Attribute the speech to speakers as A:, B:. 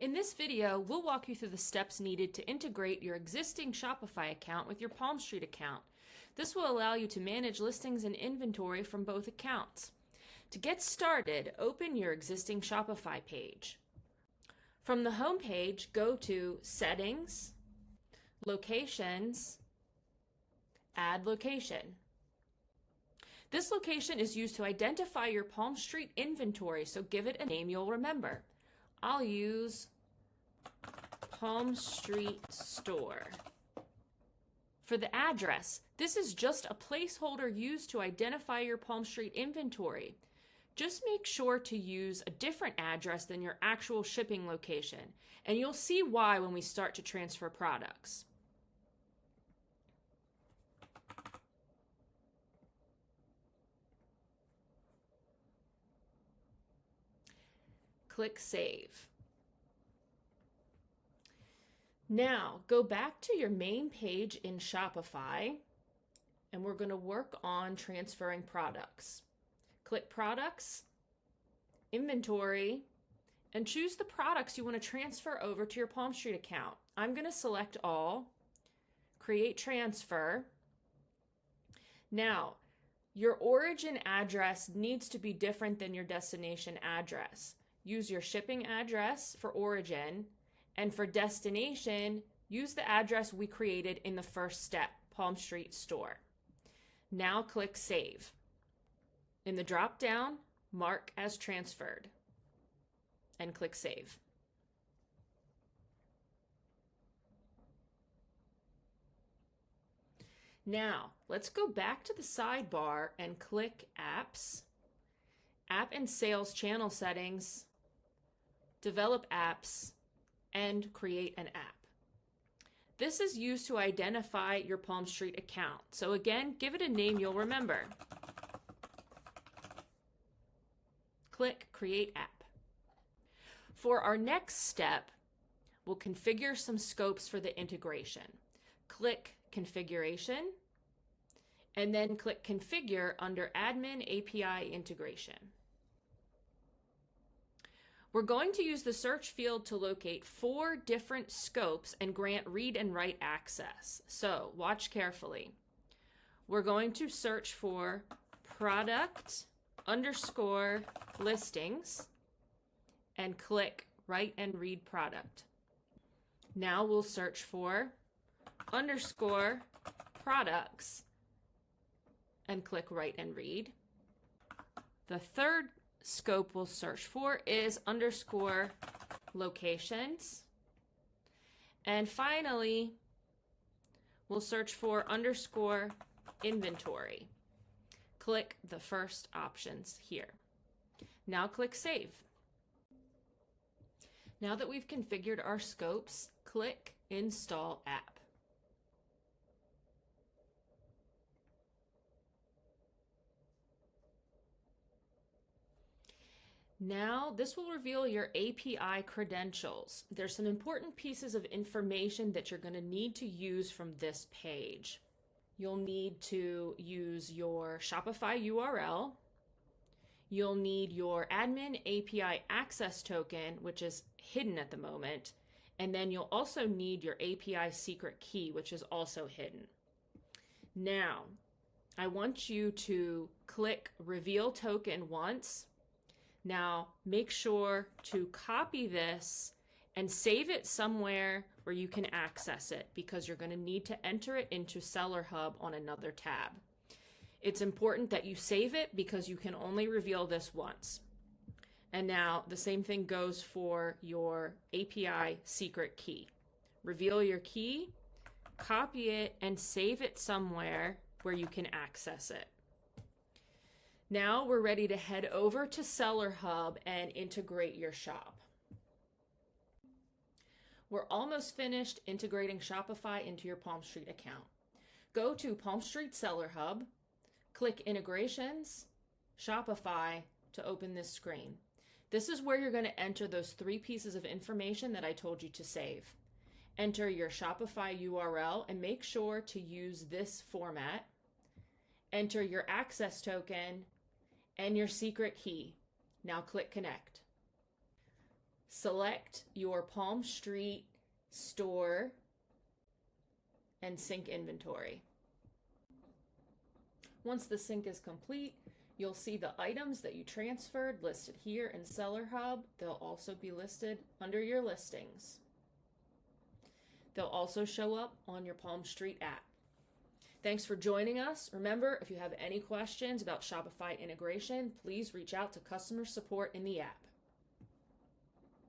A: In this video, we'll walk you through the steps needed to integrate your existing Shopify account with your Palmstreet account. This will allow you to manage listings and inventory from both accounts. To get started, open your existing Shopify page. From the home page, go to Settings, Locations, Add Location. This location is used to identify your Palmstreet inventory, so give it a name you'll remember. I'll use Palmstreet Store. For the address, this is just a placeholder used to identify your Palmstreet inventory. Just make sure to use a different address than your actual shipping location, and you'll see why when we start to transfer products. Click Save. Now, go back to your main page in Shopify, and we're going to work on transferring products. Click Products, Inventory, and choose the products you want to transfer over to your Palmstreet account. I'm going to select all, create transfer. Now, your origin address needs to be different than your destination address. Use your shipping address for origin, and for destination, use the address we created in the first step, Palmstreet Store. Now click Save. In the drop-down, mark as transferred, and click Save. Now, let's go back to the sidebar and click Apps, App and Sales Channel Settings, Develop Apps, and create an app. This is used to identify your Palmstreet account. So again, give it a name you'll remember. Click Create App. For our next step, we'll configure some scopes for the integration. Click Configuration, and then click Configure under Admin API Integration. We're going to use the search field to locate 4 different scopes and grant read and write access. So watch carefully. We're going to search for product underscore listings and click write and read product. Now we'll search for underscore products and click write and read. The third scope we'll search for is underscore locations. And finally, we'll search for underscore inventory. Click the first options here. Now click Save. Now that we've configured our scopes, click Install App. Now, this will reveal your API credentials. There's some important pieces of information that you're going to need to use from this page. You'll need to use your Shopify URL. You'll need your admin API access token, which is hidden at the moment. And then you'll also need your API secret key, which is also hidden. Now, I want you to click Reveal Token once. Now, make sure to copy this and save it somewhere where you can access it, because you're going to need to enter it into Seller Hub on another tab. It's important that you save it because you can only reveal this once. And now the same thing goes for your API secret key. Reveal your key, copy it, and save it somewhere where you can access it. Now we're ready to head over to Seller Hub and integrate your shop. We're almost finished integrating Shopify into your Palmstreet account. Go to Palmstreet Seller Hub, click Integrations, Shopify to open this screen. This is where you're going to enter those 3 pieces of information that I told you to save. Enter your Shopify URL and make sure to use this format. Enter your access token and your secret key. Now click Connect. select your Palm Street store and sync inventory. Once the sync is complete, you'll see the items that you transferred listed here in Seller Hub. They'll also be listed under your listings. They'll also show up on your Palm Street app. Thanks for joining us. Remember, if you have any questions about Shopify integration, please reach out to customer support in the app.